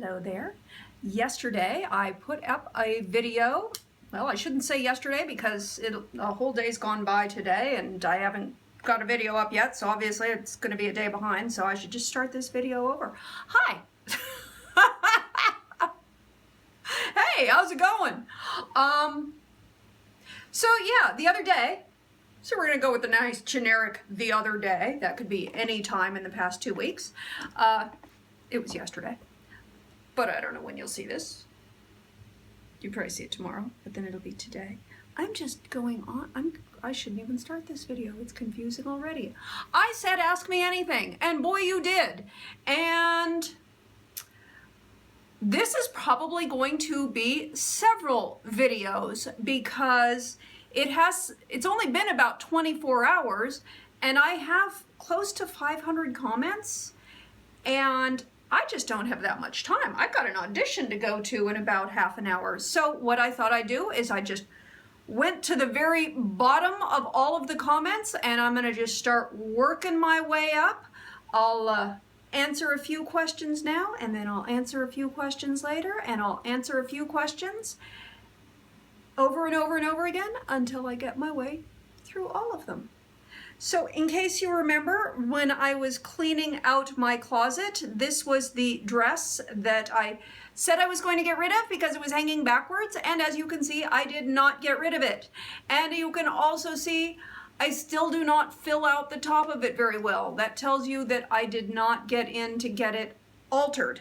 Hello there. Yesterday I put up a video. Well, I shouldn't say yesterday because a whole day's gone by today and I haven't got a video up yet, so obviously it's going to be a day behind, so I should just start this video over. Hi! Hey, how's it going? So yeah, the other day, so we're going to go with the nice generic the other day. That could be any time in the past 2 weeks. It was yesterday. But I don't know when you'll see this. You probably see it tomorrow, but then it'll be today. I'm just going on. I shouldn't even start this video. It's confusing already. I said ask me anything, and boy you did. And this is probably going to be several videos because it's only been about 24 hours and I have close to 500 comments and I just don't have that much time. I've got an audition to go to in about half an hour. So what I thought I'd do is I just went to the very bottom of all of the comments and I'm gonna just start working my way up. I'll answer a few questions now and then I'll answer a few questions later and I'll answer a few questions over and over and over again until I get my way through all of them. So in case you remember, when I was cleaning out my closet, this was the dress that I said I was going to get rid of because it was hanging backwards. And as you can see, I did not get rid of it. And you can also see I still do not fill out the top of it very well. That tells you that I did not get in to get it altered.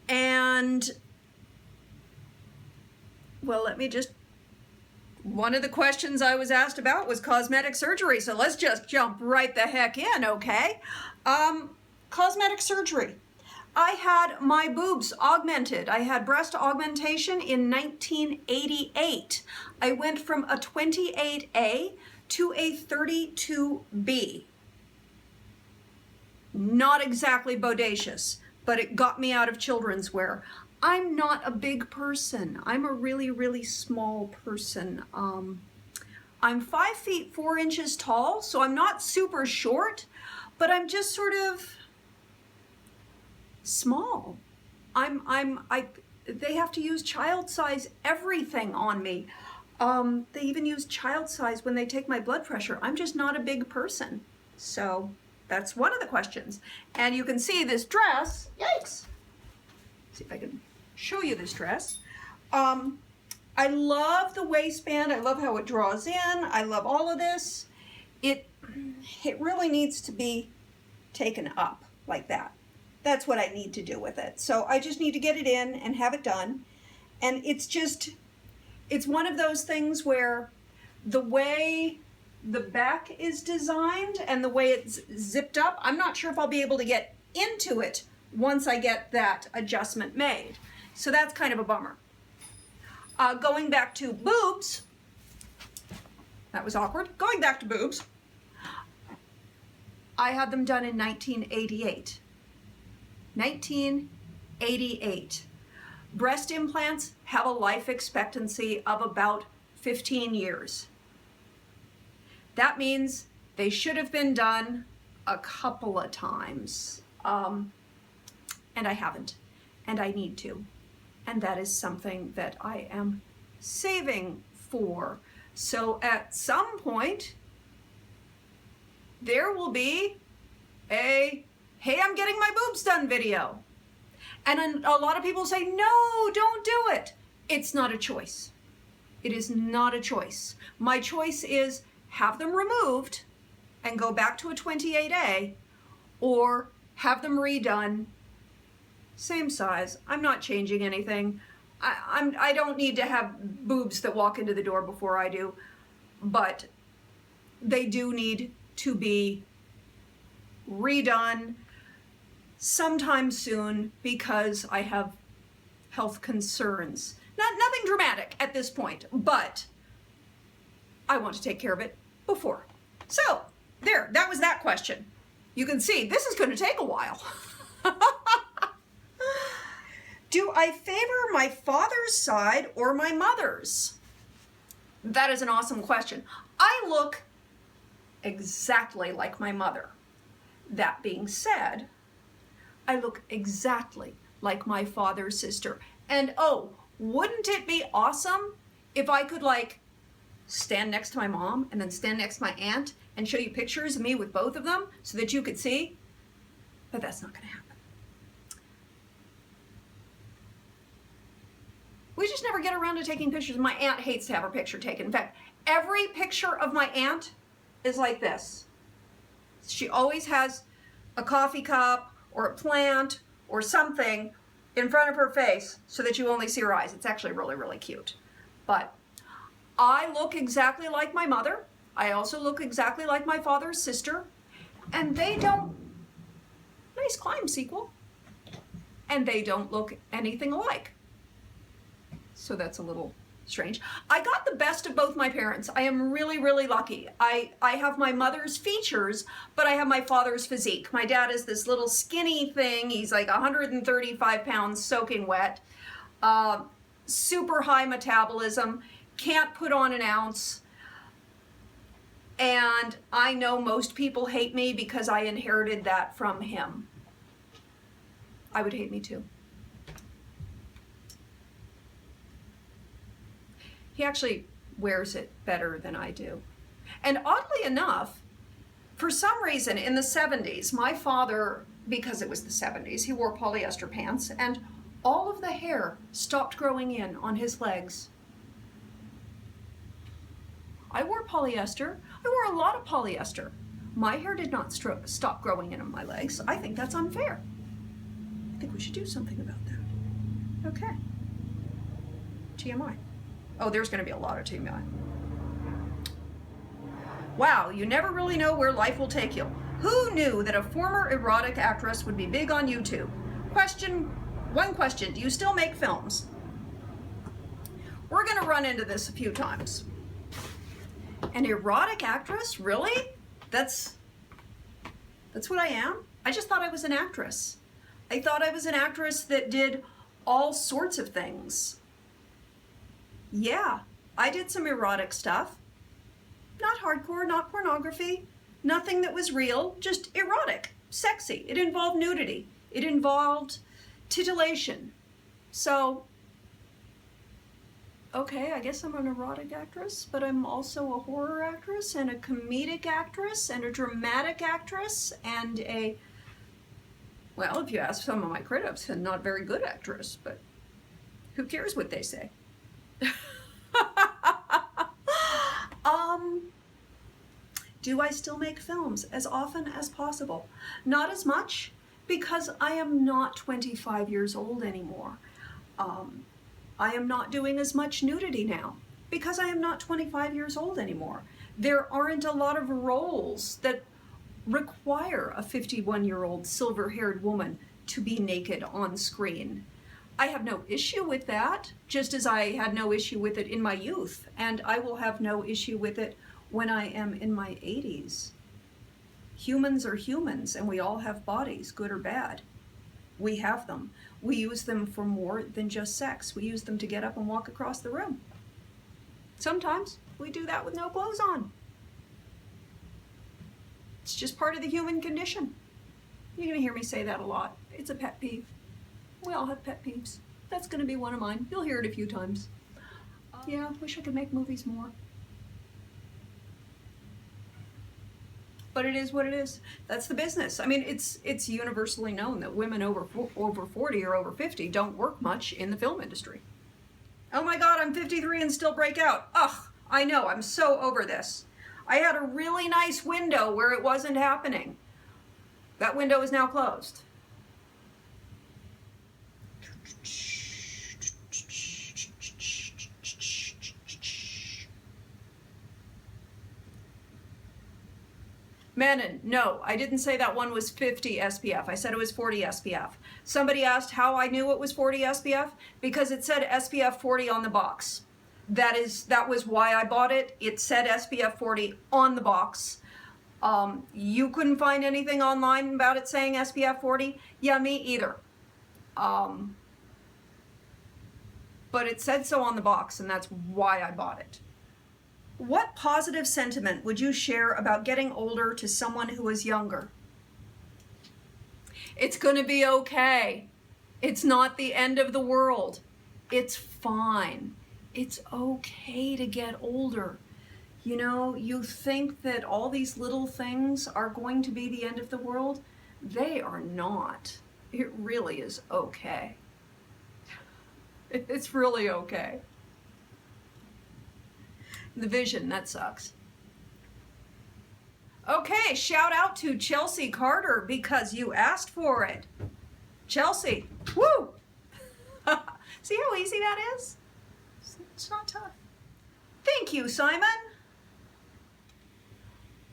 And well, one of the questions I was asked about was cosmetic surgery, so let's just jump right the heck in, okay? Cosmetic surgery. I had my boobs augmented. I had breast augmentation in 1988. I went from a 28A to a 32B. Not exactly bodacious, but it got me out of children's wear. I'm not a big person. I'm a really, really small person. I'm 5 feet 4 inches tall, so I'm not super short, but I'm just sort of small. They have to use child size everything on me. They even use child size when they take my blood pressure. I'm just not a big person. So that's one of the questions. And you can see this dress, yikes. See if I can show you this dress. I love the waistband. I love how it draws in. I love all of this. It really needs to be taken up like that. That's what I need to do with it. So I just need to get it in and have it done. And it's one of those things where the way the back is designed and the way it's zipped up, I'm not sure if I'll be able to get into it once I get that adjustment made. So that's kind of a bummer. Going back to boobs, that was awkward. Going back to boobs, I had them done in 1988. 1988. Breast implants have a life expectancy of about 15 years. That means they should have been done a couple of times. And I haven't, and I need to. And that is something that I am saving for. So at some point, there will be a, hey, I'm getting my boobs done video. And a lot of people say, no, don't do it. It's not a choice. It is not a choice. My choice is have them removed and go back to a 28A or have them redone. Same size. I'm not changing anything. I don't need to have boobs that walk into the door before I do, but they do need to be redone sometime soon because I have health concerns. Nothing dramatic at this point, but I want to take care of it before. So there, that was that question. You can see this is going to take a while. Do I favor my father's side or my mother's? That is an awesome question. I look exactly like my mother. That being said, I look exactly like my father's sister. And oh, wouldn't it be awesome if I could like stand next to my mom and then stand next to my aunt and show you pictures of me with both of them so that you could see? But that's not going to happen. We just never get around to taking pictures. My aunt hates to have her picture taken. In fact, every picture of my aunt is like this. She always has a coffee cup or a plant or something in front of her face so that you only see her eyes. It's actually really, really cute. But I look exactly like my mother. I also look exactly like my father's sister. And they don't, nice climb sequel. And they don't look anything alike. So that's a little strange. I got the best of both my parents. I am really, really lucky. I have my mother's features, but I have my father's physique. My dad is this little skinny thing. He's like 135 pounds soaking wet. Super high metabolism. Can't put on an ounce. And I know most people hate me because I inherited that from him. I would hate me too. He actually wears it better than I do. And oddly enough, for some reason in the 70s, my father, because it was the 70s, he wore polyester pants and all of the hair stopped growing in on his legs. I wore polyester. I wore a lot of polyester. My hair did not stop growing in on my legs. I think that's unfair. I think we should do something about that. Okay. TMI. Oh, there's going to be a lot of TMI. Wow, you never really know where life will take you. Who knew that a former erotic actress would be big on YouTube? One question, do you still make films? We're going to run into this a few times. An erotic actress? Really? That's what I am? I just thought I was an actress. I thought I was an actress that did all sorts of things. Yeah, I did some erotic stuff. Not hardcore, not pornography, nothing that was real, just erotic, sexy. It involved nudity. It involved titillation. So, okay, I guess I'm an erotic actress, but I'm also a horror actress and a comedic actress and a dramatic actress and a, well, if you ask some of my critics, a not very good actress, but who cares what they say? Do I still make films as often as possible? Not as much, because I am not 25 years old anymore. I am not doing as much nudity now, because I am not 25 years old anymore. There aren't a lot of roles that require a 51-year-old silver-haired woman to be naked on screen. I have no issue with that, just as I had no issue with it in my youth, and I will have no issue with it when I am in my 80s. Humans are humans, and we all have bodies, good or bad. We have them. We use them for more than just sex. We use them to get up and walk across the room. Sometimes we do that with no clothes on. It's just part of the human condition. You're going to hear me say that a lot. It's a pet peeve. We all have pet peeves. That's going to be one of mine. You'll hear it a few times. Yeah, wish I could make movies more. But it is what it is. That's the business. I mean, it's universally known that women over 40 or over 50 don't work much in the film industry. Oh my God, I'm 53 and still break out. Ugh, I know, I'm so over this. I had a really nice window where it wasn't happening. That window is now closed. Manon, no, I didn't say that one was 50 SPF. I said it was 40 SPF. Somebody asked how I knew it was 40 SPF, because it said SPF 40 on the box. That was why I bought it. It said SPF 40 on the box. You couldn't find anything online about it saying SPF 40? Yeah, me either. But it said so on the box, and that's why I bought it. What positive sentiment would you share about getting older to someone who is younger? It's going to be okay. It's not the end of the world. It's fine. It's okay to get older. You know, you think that all these little things are going to be the end of the world. They are not. It really is okay. It's really okay. The vision, that sucks. Okay, shout out to Chelsea Carter because you asked for it. Chelsea, woo! See how easy that is? It's not tough. Thank you, Simon.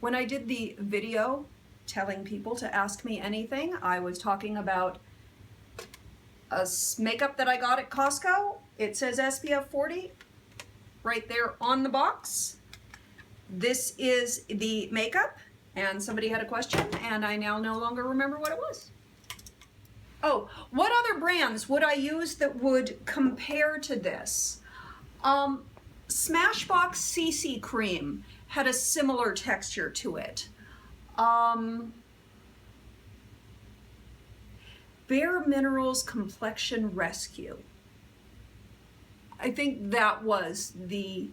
When I did the video telling people to ask me anything, I was talking about a makeup that I got at Costco. It says SPF 40 right there on the box. This is the makeup, and somebody had a question, and I now no longer remember what it was. Oh, what other brands would I use that would compare to this? Smashbox CC Cream had a similar texture to it. Bare Minerals Complexion Rescue. I think that was the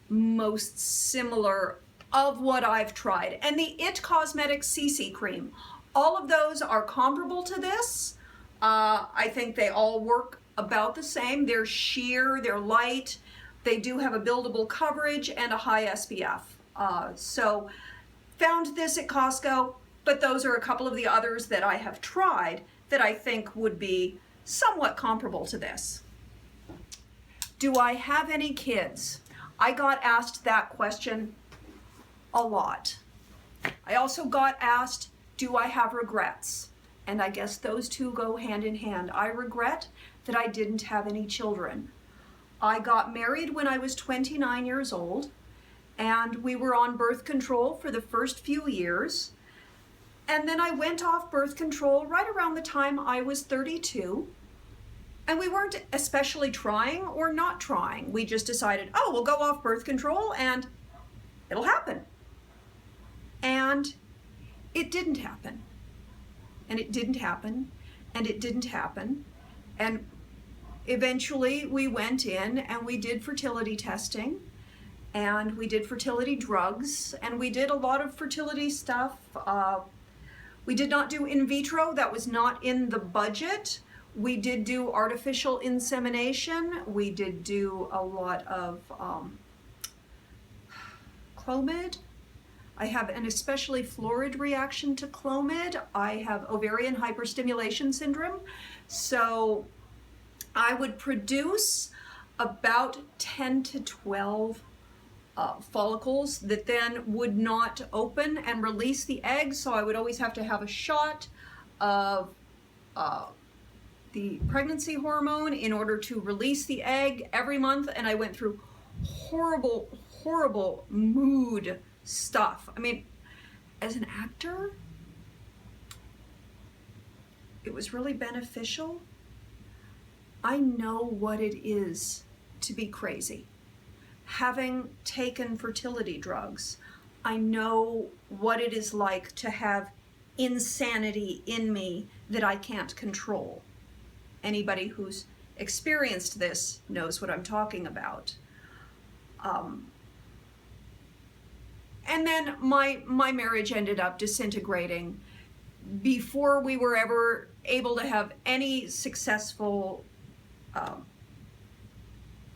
most similar of what I've tried. And the It Cosmetic CC Cream. All of those are comparable to this. I think they all work about the same. They're sheer, they're light, they do have a buildable coverage and a high SPF. So found this at Costco, but those are a couple of the others that I have tried that I think would be somewhat comparable to this. Do I have any kids? I got asked that question a lot. I also got asked, do I have regrets? And I guess those two go hand in hand. I regret that I didn't have any children. I got married when I was 29 years old, and we were on birth control for the first few years. And then I went off birth control right around the time I was 32. And we weren't especially trying or not trying. We just decided, oh, we'll go off birth control and it'll happen. And it didn't happen. And it didn't happen. And it didn't happen. And eventually we went in and we did fertility testing. And we did fertility drugs. And we did a lot of fertility stuff. We did not do in vitro. That was not in the budget. We did do artificial insemination. We did do a lot of Clomid. I have an especially florid reaction to Clomid. I have ovarian hyperstimulation syndrome. So I would produce about 10 to 12 follicles that then would not open and release the eggs. So I would always have to have a shot of the pregnancy hormone in order to release the egg every month. And I went through horrible, horrible mood stuff. I mean, as an actor, it was really beneficial. I know what it is to be crazy. Having taken fertility drugs, I know what it is like to have insanity in me that I can't control. Anybody who's experienced this knows what I'm talking about. And then my marriage ended up disintegrating before we were ever able to have any successful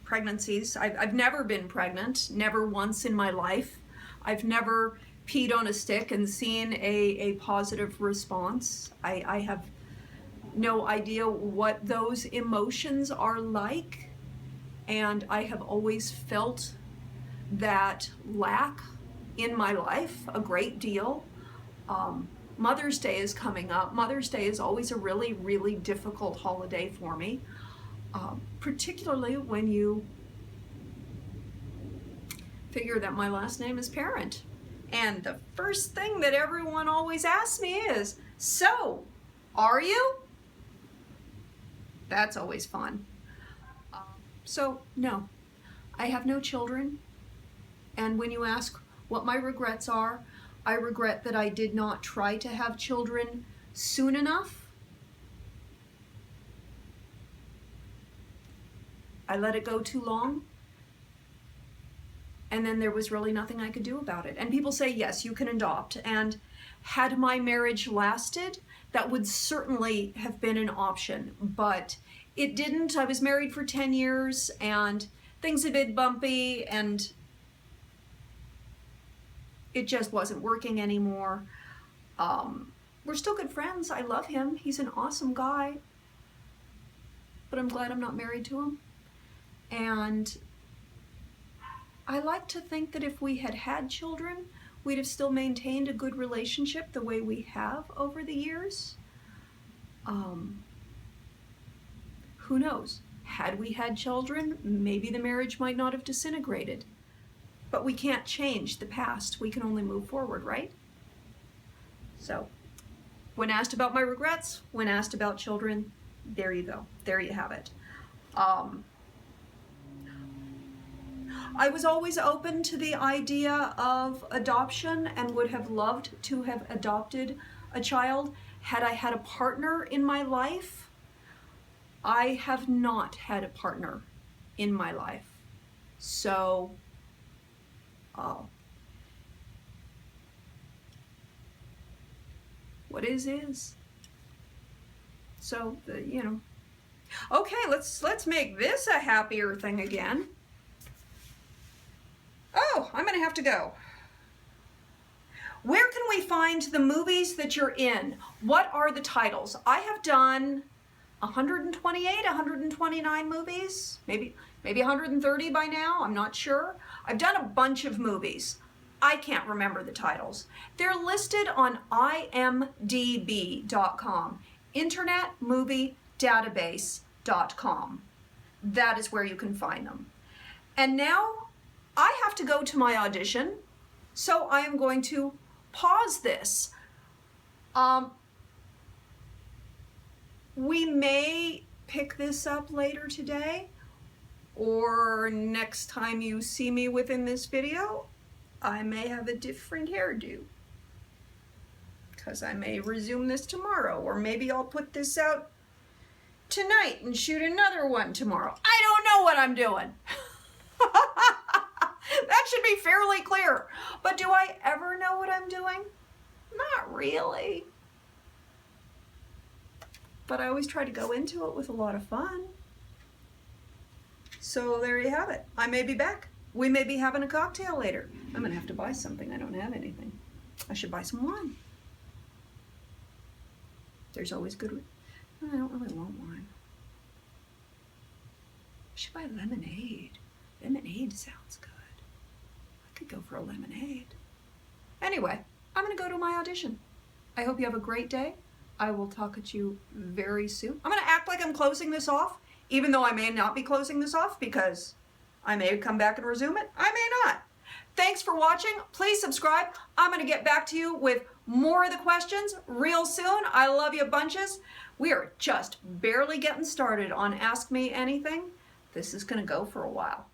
pregnancies. I've never been pregnant, never once in my life. I've never peed on a stick and seen a positive response. I have no idea what those emotions are like, and I have always felt that lack in my life a great deal. Mother's Day is coming up. Mother's Day is always a really, really difficult holiday for me, particularly when you figure that my last name is Parent. And the first thing that everyone always asks me is, so, are you? That's always fun. So, no, I have no children. And when you ask what my regrets are, I regret that I did not try to have children soon enough. I let it go too long. And then there was really nothing I could do about it. And people say, yes, you can adopt. And had my marriage lasted, that would certainly have been an option. But it didn't. I was married for 10 years and things had been bumpy and it just wasn't working anymore. We're still good friends. I love him. He's an awesome guy. But I'm glad I'm not married to him. And I like to think that if we had had children, we'd have still maintained a good relationship the way we have over the years. Who knows? Had we had children, maybe the marriage might not have disintegrated. But we can't change the past. We can only move forward, right? So, when asked about my regrets, when asked about children, there you go. There you have it. I was always open to the idea of adoption and would have loved to have adopted a child had I had a partner in my life. I have not had a partner in my life. So, what is. So, you know. Okay, let's make this a happier thing again. Oh, I'm gonna have to go. Where can we find the movies that you're in? What are the titles? I have done 128, 129 movies, maybe 130 by now, I'm not sure. I've done a bunch of movies. I can't remember the titles. They're listed on imdb.com, Internet Movie Database.com. That is where you can find them. And now I have to go to my audition, so I am going to pause this. We may pick this up later today, or next time you see me within this video, I may have a different hairdo, because I may resume this tomorrow, or maybe I'll put this out tonight and shoot another one tomorrow. I don't know what I'm doing. That should be fairly clear. But do I ever know what I'm doing? Not really. But I always try to go into it with a lot of fun. So there you have it. I may be back. We may be having a cocktail later. I'm going to have to buy something. I don't have anything. I should buy some wine. There's always good. I don't really want wine. I should buy lemonade. Lemonade sounds good. I could go for a lemonade. Anyway, I'm going to go to my audition. I hope you have a great day. I will talk to you very soon. I'm going to act like I'm closing this off, even though I may not be closing this off because I may come back and resume it. I may not. Thanks for watching. Please subscribe. I'm going to get back to you with more of the questions real soon. I love you bunches. We are just barely getting started on Ask Me Anything. This is going to go for a while.